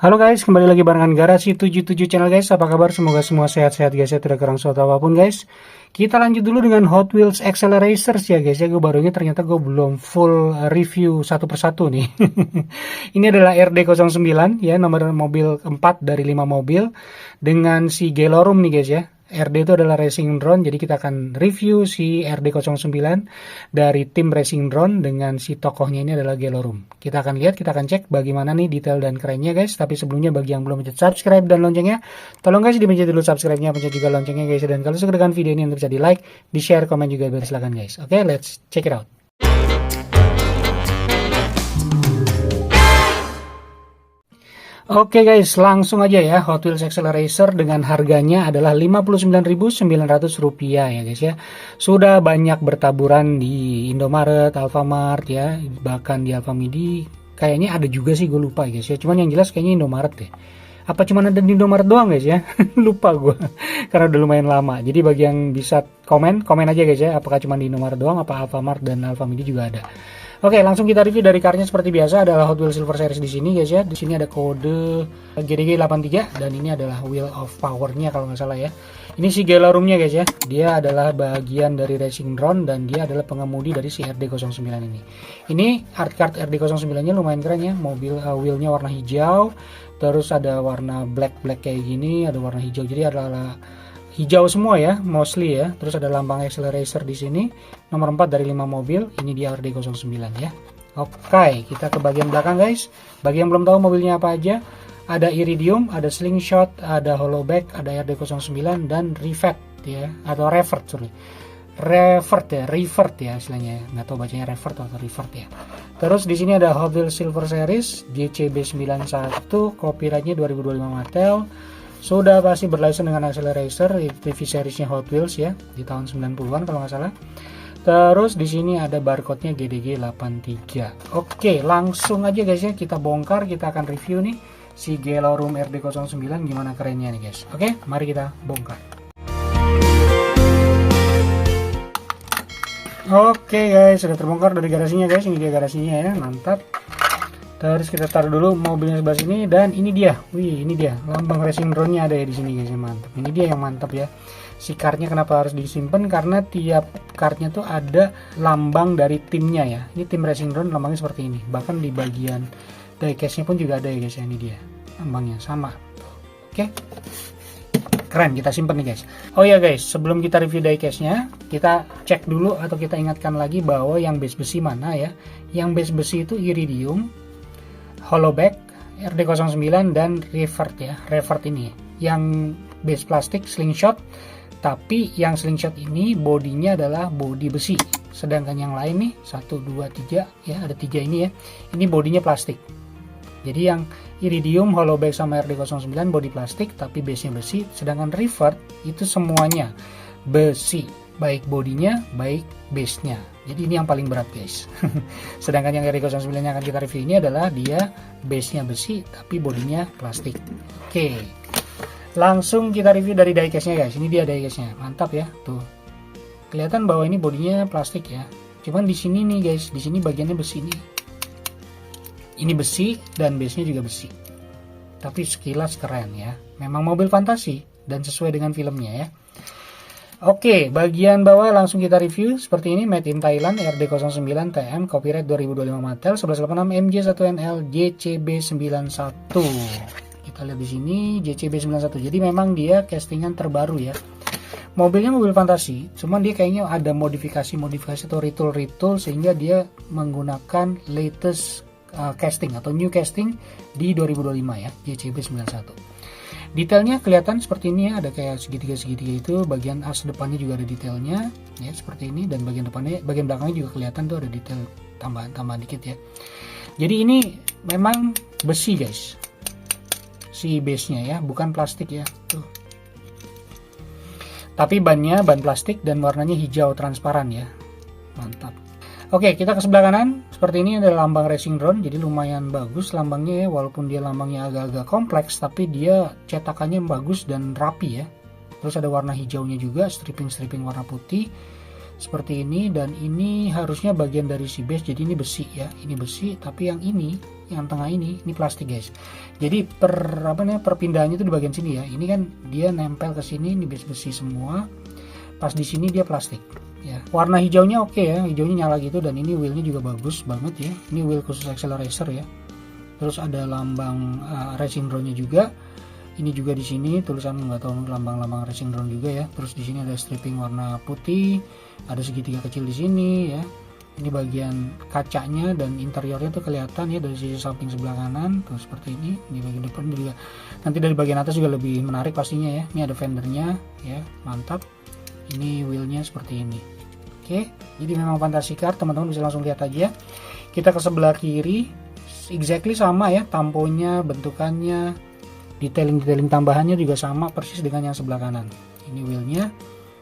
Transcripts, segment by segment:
Halo guys, kembali lagi barengan Garasi 77 channel guys. Apa kabar? Semoga semua sehat-sehat guys ya, tidak kurang suatu apapun guys. Kita lanjut dulu dengan Hot Wheels Acceleracers ya guys ya. Gue baru ingat ternyata gue belum full review satu persatu nih. Ini adalah RD09 ya, nomor mobil 4 dari 5 mobil dengan si Gelorum nih guys ya. RD itu adalah racing drone, jadi kita akan review si RD09 dari tim racing drone dengan si tokohnya ini adalah Gelorum. Kita akan lihat, kita akan cek bagaimana nih detail dan kerennya guys. Tapi sebelumnya bagi yang belum pencet subscribe dan loncengnya, tolong guys dipencet dulu subscribe-nya, pencet juga loncengnya guys. Dan kalau suka dengan video ini bisa di like, di share, komen juga silakan guys. Oke, let's check it out. Oke guys, langsung aja ya. Hot Wheels Accelerator dengan harganya adalah Rp59.900 ya guys ya. Sudah banyak bertaburan di Indomaret, Alfamart ya, bahkan di Alfamidi. Kayaknya ada juga sih, gue lupa guys ya. Cuman yang jelas kayaknya Indomaret deh. Apa cuman ada di Indomaret doang guys ya? Lupa gue, karena udah lumayan lama. Jadi bagi yang bisa komen aja guys ya. Apakah cuma di Indomaret doang, apa Alfamart dan Alfamidi juga ada. Oke, langsung kita review dari karnya seperti biasa. Adalah Hot Wheels Silver Series di sini guys ya. Di sini ada kode GDG 83 dan ini adalah Wheel of Power-nya kalau nggak salah ya. Ini si Gelorumnya guys ya. Dia adalah bagian dari racing drone dan dia adalah pengemudi dari si RD09 ini. Ini art card RD09-nya lumayan keren ya. Mobil wheelnya warna hijau, terus ada warna black kayak gini, ada warna hijau. Jadi adalah hijau semua ya, mostly ya. Terus ada lambang Accelerator di sini, nomor 4 dari 5 mobil. Ini dia RD09 ya. Oke, kita ke bagian belakang guys. Bagi yang belum tahu mobilnya apa aja, ada Iridium, ada Slingshot, ada Hollowback, ada RD09 dan Revert ya, atau Revert sorry. Revert ya istilahnya. Nggak tahu bacanya Revert atau Revert ya. Terus di sini ada Hot Wheels Silver Series JCB91, copyrightnya 2025 Mattel. Sudah pasti berlicense dengan Accelerator, TV seriesnya Hot Wheels ya, di tahun 90-an kalau nggak salah. Terus di sini ada barcode-nya GDG 83. Oke, langsung aja guys ya, kita bongkar, kita akan review nih si Gelorum RD09 gimana kerennya nih guys. Oke, mari kita bongkar. Oke guys, sudah terbongkar dari garasinya guys. Ini dia garasinya ya, mantap. Terus kita taruh dulu mobilnya sebelah sini dan ini dia. Wih, ini dia lambang racing drone-nya ada ya di sini guys, mantap. Ini dia yang mantap ya. Si cardnya kenapa harus disimpan? Karena tiap cardnya tuh ada lambang dari timnya ya. Ini tim racing drone lambangnya seperti ini. Bahkan di bagian diecast-nya pun juga ada ya guys. Ini dia lambangnya sama. Oke. Keren, kita simpan nih guys. Oh ya guys, sebelum kita review diecast-nya, kita cek dulu atau kita ingatkan lagi bahwa yang base besi mana ya. Yang base besi itu Iridium, Hollowback, RD09 dan Revert ya. Revert ini yang base plastik Slingshot, tapi yang Slingshot ini bodinya adalah bodi besi. Sedangkan yang lain nih 1 2 3 ya, ada 3 ini ya. Ini bodinya plastik. Jadi yang Iridium, Hollowback sama RD09 bodi plastik tapi base-nya besi, sedangkan Revert itu semuanya besi, baik bodinya, baik base-nya. Jadi ini yang paling berat guys. Sedangkan yang RD09 yang akan kita review ini adalah dia base-nya besi tapi bodinya plastik. Oke. Langsung kita review dari diecast-nya guys. Ini dia diecast-nya. Mantap ya. Tuh. Kelihatan bahwa ini bodinya plastik ya. Cuman di sini nih guys, di sini bagiannya besi nih. Ini besi dan base-nya juga besi. Tapi sekilas keren ya. Memang mobil fantasi dan sesuai dengan filmnya ya. Oke, bagian bawah langsung kita review seperti ini. Made in Thailand, RD09 TM, copyright 2025 Mattel, 1186 MJ1NL JCB91. Kita lihat di sini JCB91. Jadi memang dia castingan terbaru ya. Mobilnya mobil fantasi, cuman dia kayaknya ada modifikasi atau retool sehingga dia menggunakan latest casting atau new casting di 2025 ya, JCB91. Detailnya kelihatan seperti ini ya, ada kayak segitiga itu, bagian as depannya juga ada detailnya ya seperti ini, dan bagian depannya, bagian belakangnya juga kelihatan tuh ada detail tambahan dikit ya. Jadi ini memang besi guys, si base nya ya, bukan plastik ya tuh. Tapi ban plastik dan warnanya hijau transparan ya, mantap. Oke, kita ke sebelah kanan. Seperti ini ada lambang racing drone, jadi lumayan bagus lambangnya ya, walaupun dia lambangnya agak-agak kompleks, tapi dia cetakannya bagus dan rapi ya. Terus ada warna hijaunya juga, stripping warna putih seperti ini, dan ini harusnya bagian dari si base, jadi ini besi ya, ini besi, tapi yang ini yang tengah ini plastik guys. Jadi perpindahannya itu di bagian sini ya. Ini kan dia nempel ke sini, ini besi semua. Pas di sini dia plastik ya. Warna hijaunya oke ya, hijaunya nyala gitu, dan ini wheelnya juga bagus banget ya. Ini wheel khusus accelerator ya. Terus ada lambang racing drone-nya juga. Ini juga di sini tulisan, nggak tahu, lambang racing drone juga ya. Terus di sini ada striping warna putih, ada segitiga kecil di sini ya. Ini bagian kacanya dan interiornya tuh kelihatan ya dari sisi samping sebelah kanan tuh seperti ini. Di bagian depan juga, nanti dari bagian atas juga lebih menarik pastinya ya. Ini ada fendernya ya, mantap. Ini wheelnya seperti ini. Oke, jadi memang fantasy car, teman-teman bisa langsung lihat aja. Kita ke sebelah kiri, exactly sama ya, tamponya, bentukannya, detailing tambahannya juga sama persis dengan yang sebelah kanan. Ini wheelnya,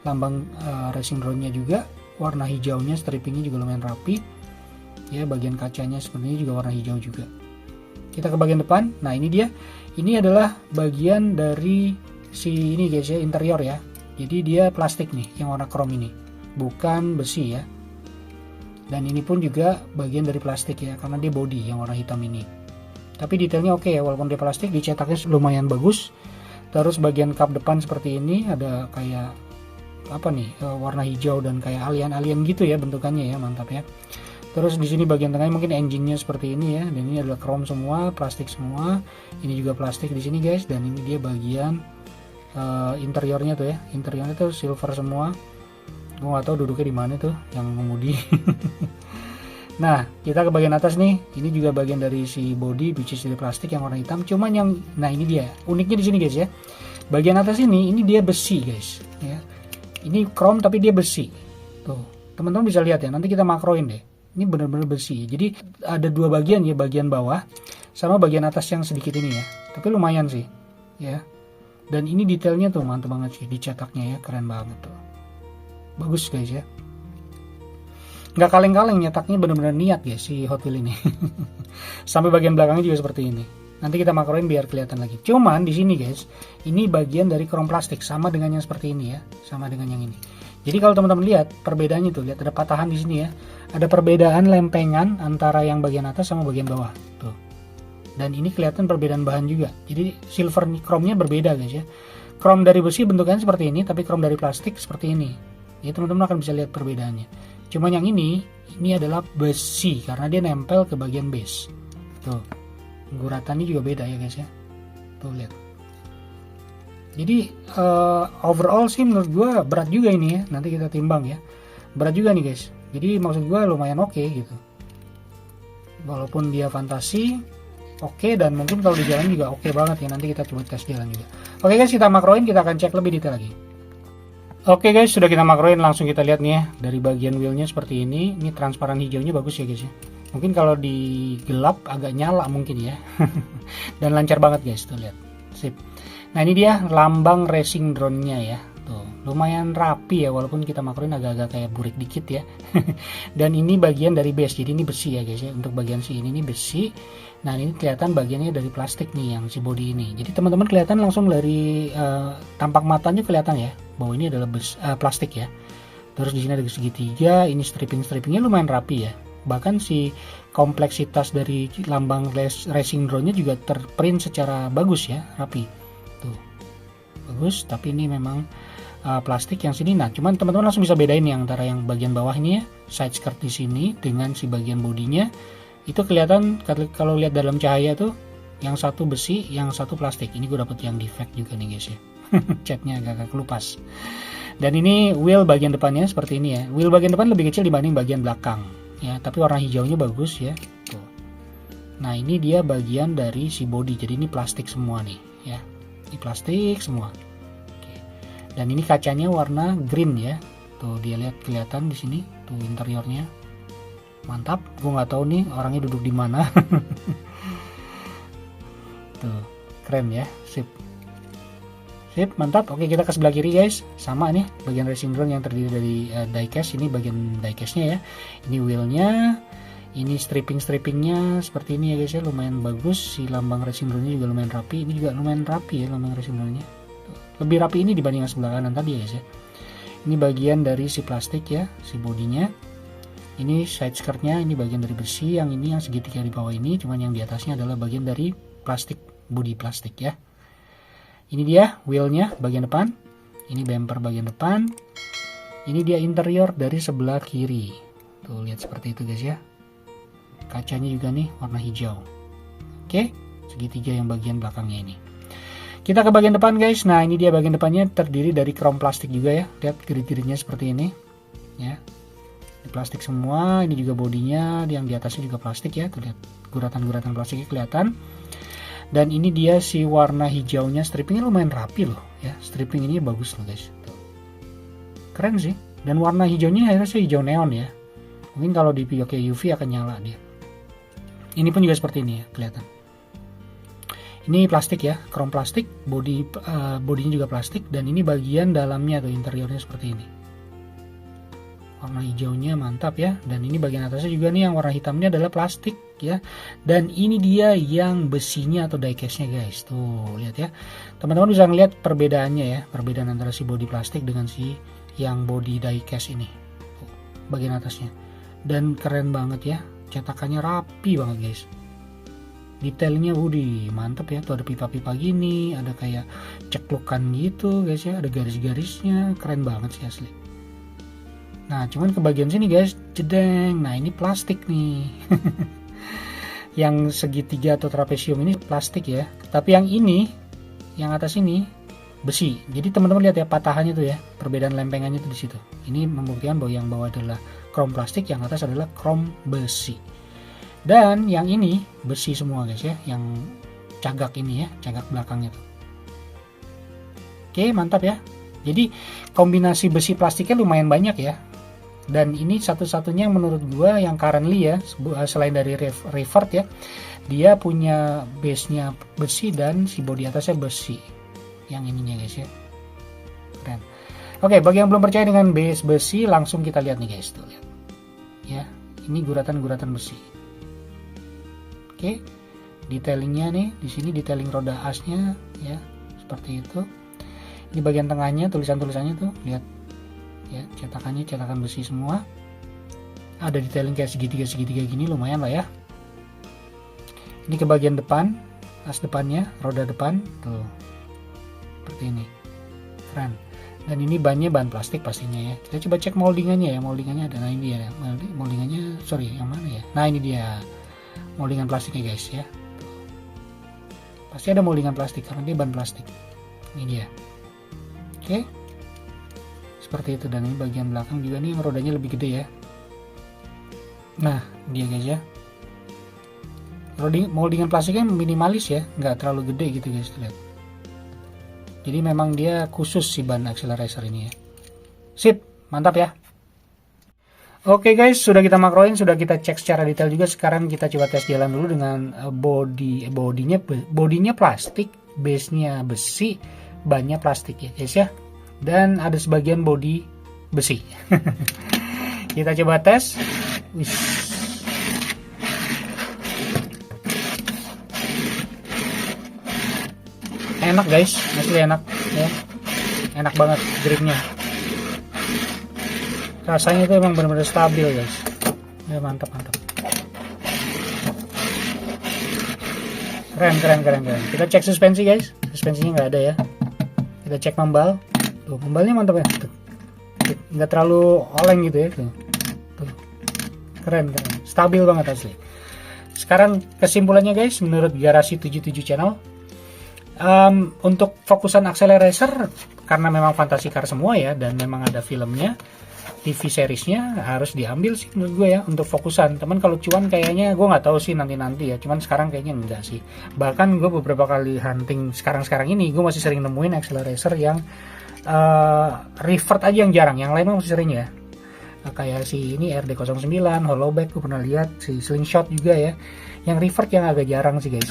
lambang racing drone-nya juga, warna hijaunya, stripingnya juga lumayan rapi ya. Bagian kacanya seperti ini juga warna hijau juga. Kita ke bagian depan. Nah ini dia, ini adalah bagian dari si ini guys ya, interior ya. Jadi dia plastik nih yang warna chrome ini, bukan besi ya. Dan ini pun juga bagian dari plastik ya, karena dia body yang warna hitam ini. Tapi detailnya oke ya, walaupun dia plastik, dicetaknya lumayan bagus. Terus bagian kap depan seperti ini, ada kayak apa nih, warna hijau dan kayak alien gitu ya bentukannya ya, mantap ya. Terus di sini bagian tengahnya mungkin engine-nya seperti ini ya, dan ini adalah chrome semua, plastik semua. Ini juga plastik di sini guys, dan ini dia bagian interiornya tuh ya, interiornya tuh silver semua. Gue nggak tahu duduknya di mana tuh yang mengemudi. Nah kita ke bagian atas nih, ini juga bagian dari si body, which is dari plastik yang warna hitam. Cuman yang, nah ini dia uniknya di sini guys ya, bagian atas ini dia besi guys ya. Ini chrome tapi dia besi tuh, teman-teman bisa lihat ya, nanti kita makroin deh. Ini benar-benar besi, jadi ada dua bagian ya, bagian bawah sama bagian atas yang sedikit ini ya, tapi lumayan sih ya. Dan ini detailnya tuh mantap banget sih, dicetaknya ya, keren banget tuh, bagus guys ya. Nggak kaleng-kaleng, nyetaknya bener-bener niat guys si Hot Wheels ini. Sampai bagian belakangnya juga seperti ini. Nanti kita makroin biar kelihatan lagi. Cuman di sini guys, ini bagian dari chrome plastik, sama dengan yang seperti ini ya, sama dengan yang ini. Jadi kalau teman-teman lihat perbedaannya tuh, lihat ada patahan di sini ya. Ada perbedaan lempengan antara yang bagian atas sama bagian bawah tuh. Dan ini kelihatan perbedaan bahan juga. Jadi silver chrome-nya berbeda guys ya. Chrome dari besi bentukannya seperti ini, tapi chrome dari plastik seperti ini. Ya teman-teman akan bisa lihat perbedaannya. Cuman yang ini adalah besi karena dia nempel ke bagian base. Tuh, guratannya juga beda ya guys ya. Tuh lihat. Jadi overall sih menurut gue berat juga ini ya. Nanti kita timbang ya. Berat juga nih guys. Jadi maksud gue lumayan oke gitu. Walaupun dia fantasi, oke, dan mungkin kalau di jalan juga oke banget ya. Nanti kita coba tes jalan juga. Oke guys, kita makroin, kita akan cek lebih detail lagi. Oke guys, sudah kita makroin, langsung kita lihat nih ya. Dari bagian wheelnya seperti ini. Ini transparan hijaunya bagus ya guys ya. Mungkin kalau di gelap agak nyala mungkin ya. Dan lancar banget guys, tuh lihat. Sip. Nah ini dia lambang racing drone-nya ya. Tuh, lumayan rapi ya, walaupun kita makroin agak-agak kayak burik dikit ya. Dan ini bagian dari base, jadi ini besi ya guys ya. Untuk bagian si ini besi. Nah ini kelihatan bagiannya dari plastik nih yang si body ini. Jadi teman-teman kelihatan langsung dari tampak matanya kelihatan ya bahwa ini adalah plastik ya. Terus di sini ada segitiga, ini stripingnya lumayan rapi ya. Bahkan si kompleksitas dari lambang racing drone-nya juga terprint secara bagus ya, rapi. Tuh. Bagus, tapi ini memang plastik yang sini. Nah, cuman teman-teman langsung bisa bedain yang antara yang bagian bawah ini ya, side skirt di sini dengan si bagian bodinya. Itu kelihatan kalau lihat dalam cahaya tuh yang satu besi, yang satu plastik. Ini gue dapet yang defect juga nih guys ya. Catnya agak kelupas. Dan ini wheel bagian depannya seperti ini ya. Wheel bagian depan lebih kecil dibanding bagian belakang ya, tapi warna hijaunya bagus ya. Tuh. Nah ini dia bagian dari si body. Jadi ini plastik semua nih ya. Ini plastik semua. Oke. Dan ini kacanya warna green ya. Tuh dia lihat kelihatan di sini. Tuh interiornya. Mantap, gue nggak tahu nih orangnya duduk di mana. Tuh, keren ya, sip, mantap. Oke, kita ke sebelah kiri guys, sama nih bagian racing drone yang terdiri dari diecast. Ini bagian diecastnya ya. Ini wheelnya, ini stripingnya seperti ini ya guys ya, lumayan bagus. Si lambang racing drone-nya juga lumayan rapi. Ini juga lumayan rapi ya lambang racing drone-nya. Lebih rapi ini dibanding yang sebelah kanan tadi ya guys ya. Ini bagian dari si plastik ya, si bodinya. Ini side skirtnya, ini bagian dari besi, yang ini yang segitiga di bawah ini, cuman yang di atasnya adalah bagian dari plastik, body plastik ya. Ini dia wheelnya bagian depan, ini bumper bagian depan, ini dia interior dari sebelah kiri. Tuh lihat seperti itu guys ya. Kacanya juga nih warna hijau. Oke, segitiga yang bagian belakangnya ini. Kita ke bagian depan guys. Nah ini dia bagian depannya terdiri dari krom plastik juga ya. Lihat grid-gridnya seperti ini ya. Ini plastik semua, ini juga bodinya, yang di atasnya juga plastik ya. Tuh lihat guratan-guratan plastiknya kelihatan. Dan ini dia si warna hijaunya, strippingnya lumayan rapi loh ya. Stripping ini bagus loh guys. Tuh. Keren sih. Dan warna hijaunya harusnya hijau neon ya. Mungkin kalau di pakai UV akan nyala dia. Ini pun juga seperti ini ya, kelihatan. Ini plastik ya, krom plastik, bodinya juga plastik, dan ini bagian dalamnya atau interiornya seperti ini. Warna hijaunya mantap ya, dan ini bagian atasnya juga nih yang warna hitamnya adalah plastik ya. Dan ini dia yang besinya atau diecastnya guys. Tuh lihat ya, teman-teman bisa ngeliat perbedaannya ya, perbedaan antara si body plastik dengan si yang body diecast ini. Tuh, bagian atasnya, dan keren banget ya, cetakannya rapi banget guys. Detailnya mantep ya, tuh ada pipa-pipa gini, ada kayak ceklukan gitu guys ya, ada garis-garisnya, keren banget sih asli. Nah cuman ke bagian sini guys, jedeng, nah ini plastik nih. Yang segitiga atau trapesium ini plastik ya, tapi yang ini, yang atas ini besi. Jadi teman-teman lihat ya patahannya tuh ya, perbedaan lempengannya tuh di situ. Ini membuktikan bahwa yang bawah adalah krom plastik, yang atas adalah krom besi. Dan yang ini besi semua guys ya, yang cagak ini ya, cagak belakangnya tuh. Oke mantap ya. Jadi kombinasi besi plastiknya lumayan banyak ya. Dan ini satu-satunya yang menurut gua yang currently ya, selain dari revert ya, dia punya base-nya besi dan si bodi atasnya besi. Yang ininya guys ya, keren. Oke, bagi yang belum percaya dengan base besi, langsung kita lihat nih guys, tuh lihat ya, ini guratan-guratan besi. Oke, detailingnya nih di sini, detailing roda asnya ya seperti itu. Ini bagian tengahnya, tulisan-tulisannya tuh lihat ya, cetakan besi semua. Ada detailing kayak segitiga gini, lumayan lah ya. Ini ke bagian depan, as depannya, roda depan tuh seperti ini, keren. Dan ini bannya bahan plastik pastinya ya. Kita coba cek moldingannya ya, moldingannya ada. Nah ini dia, moldingannya sorry yang mana ya. Nah ini dia moldingan plastiknya guys ya. Pasti ada moldingan plastik karena dia bahan plastik. Ini dia. Oke, seperti itu. Dan ini bagian belakang juga nih, rodanya lebih gede ya. Nah dia guys ya, moldingan plastiknya minimalis ya, nggak terlalu gede gitu guys, lihat. Jadi memang dia khusus si ban accelerator ini ya. Sip, mantap ya. Oke guys, sudah kita makroin, sudah kita cek secara detail juga. Sekarang kita coba tes jalan dulu dengan bodinya plastik, base-nya besi, bannya plastik ya guys ya. Dan ada sebagian bodi besi. Kita coba tes. Enak guys, asli enak ya, enak banget gripnya, rasanya itu emang benar-benar stabil guys ya, mantap, keren. Kita cek suspensi guys, suspensinya nggak ada ya. Kita cek membal, tuh membalnya mantap ya, tuh nggak terlalu oleng gitu ya, tuh keren, stabil banget asli. Sekarang kesimpulannya guys, menurut Garasi 77 channel, untuk fokusan accelerator, karena memang fantasy car semua ya, dan memang ada filmnya, TV seriesnya harus diambil sih menurut gue ya untuk fokusan. Teman kalau cuan kayaknya gue nggak tahu sih nanti ya, cuman sekarang kayaknya enggak sih. Bahkan gue beberapa kali hunting sekarang ini gue masih sering nemuin accelerator yang revert aja, yang jarang, yang lain masih sering ya. Kayak si ini RD09 Hollowback gue pernah lihat, si Slingshot juga ya. Yang revert yang agak jarang sih guys.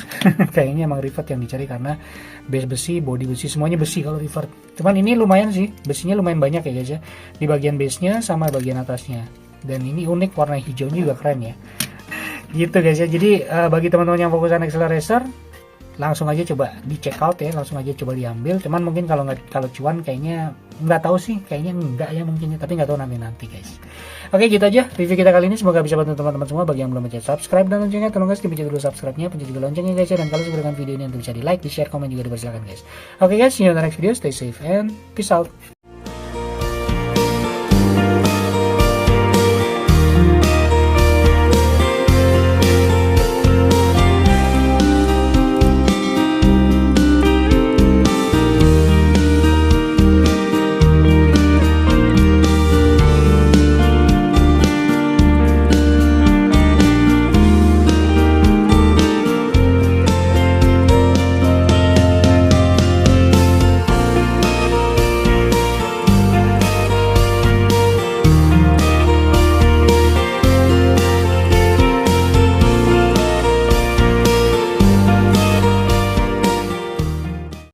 Kayaknya emang revert yang dicari karena base besi, body besi, semuanya besi kalau revert. Cuman ini lumayan sih, besinya lumayan banyak ya guys ya, di bagian base-nya sama bagian atasnya. Dan ini unik, warna hijaunya juga keren ya. Gitu guys ya. Jadi bagi teman-teman yang fokusan accelerator, langsung aja coba di check out ya, langsung aja coba diambil. Cuman mungkin kalau cuan kayaknya nggak tahu sih, kayaknya enggak ya mungkin, tapi nggak tahu nanti guys. Oke, gitu aja review kita kali ini, semoga bisa bantu teman-teman semua. Bagi yang belum mencet subscribe dan loncengnya, tolong guys dipencet dulu subscribe-nya, pencet juga loncengnya guys ya, dan kalau suka dengan video ini untuk bisa di like, di share, komen juga dipersilakan guys. Oke guys, see you in the next video, stay safe and peace out.